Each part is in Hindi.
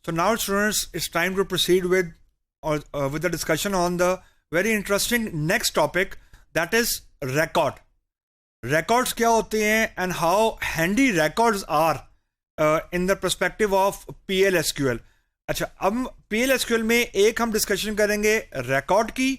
So now, students, it's time to proceed with the discussion on the very interesting next topic, that is record. Records क्या होते हैं and how handy records are in the perspective of PLSQL. अच्छा, अब PLSQL में एक हम डिस्कशन करेंगे रिकॉर्ड की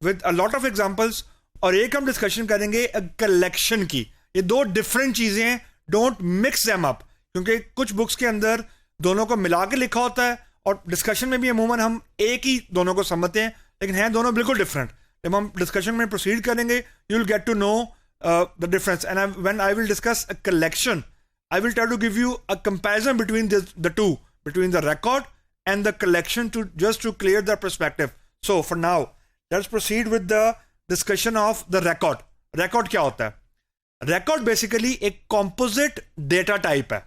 with a lot of examples, और एक हम डिस्कशन करेंगे कलेक्शन की. ये दो डिफरेंट चीजें हैं, डोंट मिक्स देम अप, क्योंकि कुछ बुक्स के अंदर दोनों को मिला के लिखा होता है और डिस्कशन में भी अमूमन हम एक ही दोनों को समझते हैं, लेकिन हैं दोनों बिल्कुल डिफरेंट. जब हम डिस्कशन में प्रोसीड करेंगे you will get to know the difference, and when I will discuss a collection I will try to give you a comparison between the two, between the record and the collection, to just to clear the perspective. So for now let's proceed with the discussion of the record. Record क्या होता है? Record basically एक composite data type है.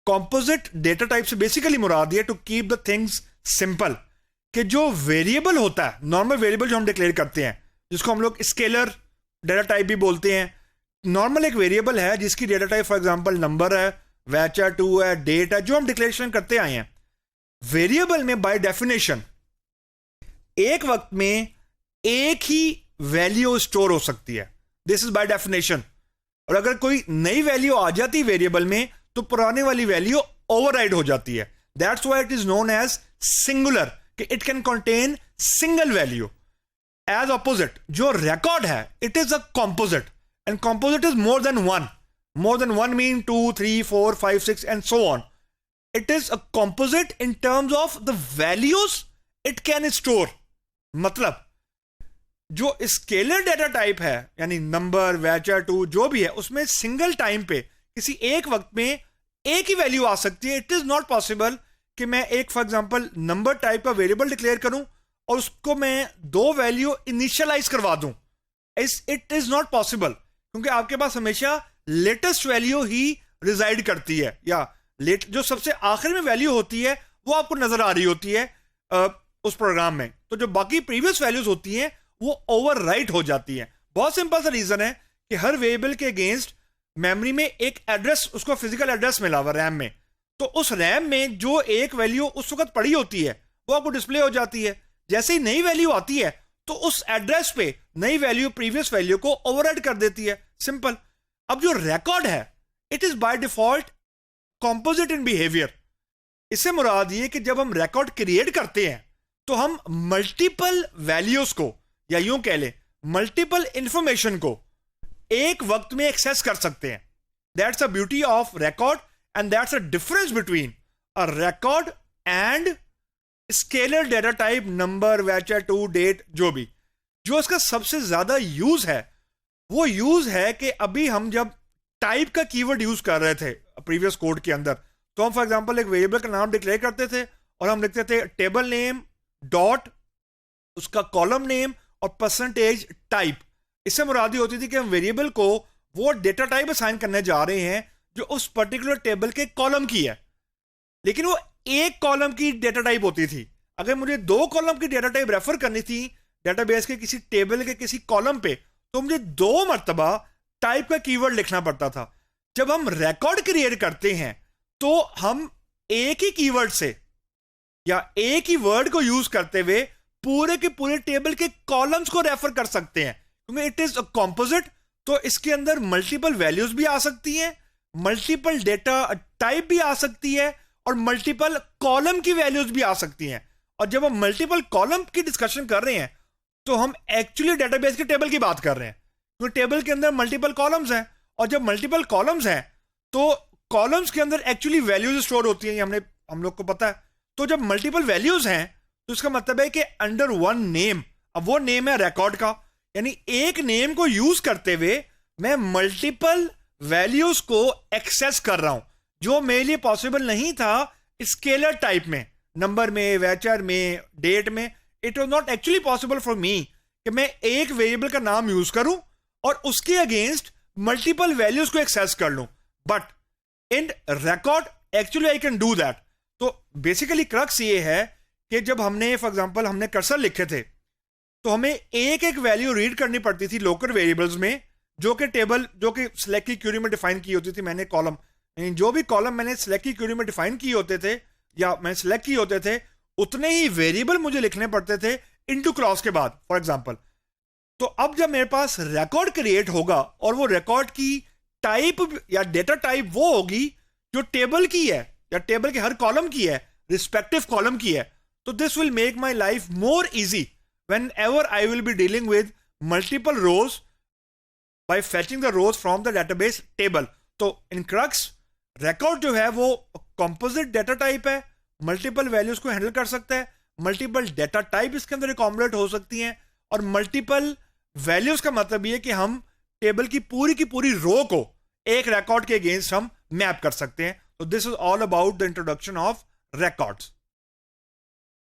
Composite data type से basically मुराद ये to keep the things simple, कि जो variable होता है, normal variable जो हम declare करते हैं, जिसको हम लोग scalar data type भी बोलते हैं. Normal एक variable है जिसकी data type for example number है, varchar 2 है, date है, जो हम declaration करते आए हैं. वेरिएबल में बाय डेफिनेशन एक वक्त में एक ही वैल्यू स्टोर हो सकती है. This is by definition. और अगर कोई नई वैल्यू आ जाती है वेरिएबल में तो पुराने वाली वैल्यू ओवरराइड हो जाती है. That's why it is known as singular, कि it can contain single value. As opposite जो रिकॉर्ड है, it is a composite, and composite is more than one. More than one mean 2, 3, 4, 5, 6 and so on. It is a composite in terms of the values it can store. मतलब जो स्केलर डेटा टाइप है, यानी नंबर, वैचर 2 जो भी है, उसमें सिंगल टाइम पे किसी एक वक्त में एक ही वैल्यू आ सकती है. इट इज नॉट पॉसिबल कि मैं एक फॉर एग्जांपल नंबर टाइप का वेरिएबल डिक्लेयर करूं और उसको मैं दो वैल्यू इनिशियलाइज करवा दूं. इट इज नॉट पॉसिबल, क्योंकि आपके पास हमेशा लेटेस्ट वैल्यू ही रिजाइड करती है, या जो सबसे आखिर में वैल्यू होती है वो आपको नजर आ रही होती है उस प्रोग्राम में. तो जो बाकी प्रीवियस वैल्यूज होती हैं वो ओवरराइट हो जाती हैं. बहुत सिंपल सा रीजन है कि हर वेरिएबल के अगेंस्ट मेमोरी में एक एड्रेस, उसको फिजिकल एड्रेस मिला हुआ रैम में, तो उस रैम में जो एक वैल्यू उस वक्त पड़ी होती है वो आपको डिस्प्ले हो जाती है. जैसे ही नई वैल्यू आती है तो उस एड्रेस पे नई वैल्यू प्रीवियस वैल्यू को ओवरराइड कर देती है. सिंपल. अब जो रिकॉर्ड है, it is by default composite in behaviour. इससे मुराद ये कि जब हम रिकॉर्ड क्रिएट करते हैं तो हम मल्टीपल वैल्यूज को, या यूं कह लें मल्टीपल इंफॉर्मेशन को एक वक्त में एक्सेस कर सकते हैं. That's a beauty of record, and that's a difference between a record and scalar data type, number, varchar 2, date, जो भी. जो इसका सबसे ज्यादा यूज है वो यूज है कि अभी हम जब टाइप का कीवर्ड यूज कर रहे थे प्रीवियस कोड के अंदर, तो हम फॉर एग्जांपल एक वेरिएबल का नाम डिक्लेयर करते थे और हम लिखते थे टेबल नेम डॉट उसका कॉलम नेम और परसेंटेज टाइप. इससे मुरादी होती थी कि हम वेरिएबल को वो डेटा टाइप असाइन करने जा रहे हैं जो उस पर्टिकुलर टेबल के कॉलम की है, लेकिन वो एक कॉलम की डेटा टाइप होती थी. अगर मुझे दो कॉलम की डेटा टाइप रेफर करनी थी डेटाबेस के किसी टेबल के किसी कॉलम पे, तो मुझे 2 मरतबा टाइप का कीवर्ड लिखना पड़ता था. जब हम रिकॉर्ड क्रिएट करते हैं तो हम एक ही कीवर्ड से या एक ही वर्ड को यूज करते हुए पूरे के पूरे टेबल के कॉलम्स को रेफर कर सकते हैं, क्योंकि इट इज अ कॉम्पोजिट. तो इसके अंदर मल्टीपल वैल्यूज भी आ सकती हैं, मल्टीपल डेटा टाइप भी आ सकती है, और मल्टीपल कॉलम की वैल्यूज भी आ सकती हैं. और जब हम मल्टीपल कॉलम की डिस्कशन कर रहे हैं तो हम एक्चुअली डेटाबेस के टेबल की बात कर रहे हैं, क्योंकि टेबल के अंदर मल्टीपल कॉलम्स हैं, और जब मल्टीपल कॉलम्स हैं तो कॉलम्स के अंदर एक्चुअली वैल्यूज स्टोर होती हैं, हम लोग को पता है. तो जब मल्टीपल वैल्यूज हैं तो इसका मतलब है कि अंडर वन नेम, अब वो नेम है रिकॉर्ड का, यानी एक नेम को यूज करते हुए मैं मल्टीपल वैल्यूज को एक्सेस कर रहा हूं, जो मेरे लिए पॉसिबल नहीं था स्केलर टाइप में, नंबर में, वैचर में, डेट में. It was not actually possible for me कि मैं एक वेरिएबल का नाम यूज करूं और उसके अगेंस्ट मल्टीपल वैल्यूज को एक्सेस कर लूं. But in record actually I can do that. तो बेसिकली क्रक्स ये है कि जब हमने फॉर एग्जांपल हमने कर्सर लिखे थे तो हमें एक एक वैल्यू रीड करनी पड़ती थी लोकल वेरिएबल्स में, जो कि टेबल, जो कि सिलेक्ट की क्यूरी में डिफाइन की होती थी मैंने कॉलम, जो भी कॉलम मैंने सिलेक्ट की क्यूरी में डिफाइन किए होते थे या मैं सेलेक्ट किए होते थे, उतने ही वेरिएबल मुझे लिखने पड़ते थे इनटू क्लॉज के बाद, फॉर एग्जांपल। तो अब जब मेरे पास रिकॉर्ड क्रिएट होगा और वो रिकॉर्ड की टाइप या डेटा टाइप वो होगी जो टेबल की है या टेबल के हर कॉलम की है, रिस्पेक्टिव कॉलम की है, तो this will make my life more easy whenever I will be dealing with multiple rows by fetching the rows from the database table. तो इन क्रक्स रिकॉर्ड जो है वो कंपोजिट डेटा टाइप है, मल्टीपल वैल्यूज को हैंडल कर सकता है, मल्टीपल डेटा टाइप इसके अंदर एकॉमलेट हो सकती हैं, और मल्टीपल वैल्यूज का मतलब ये कि हम टेबल की पूरी रो को एक रिकॉर्ड के अगेंस्ट हम मैप कर सकते हैं। तो this is all about the introduction of records.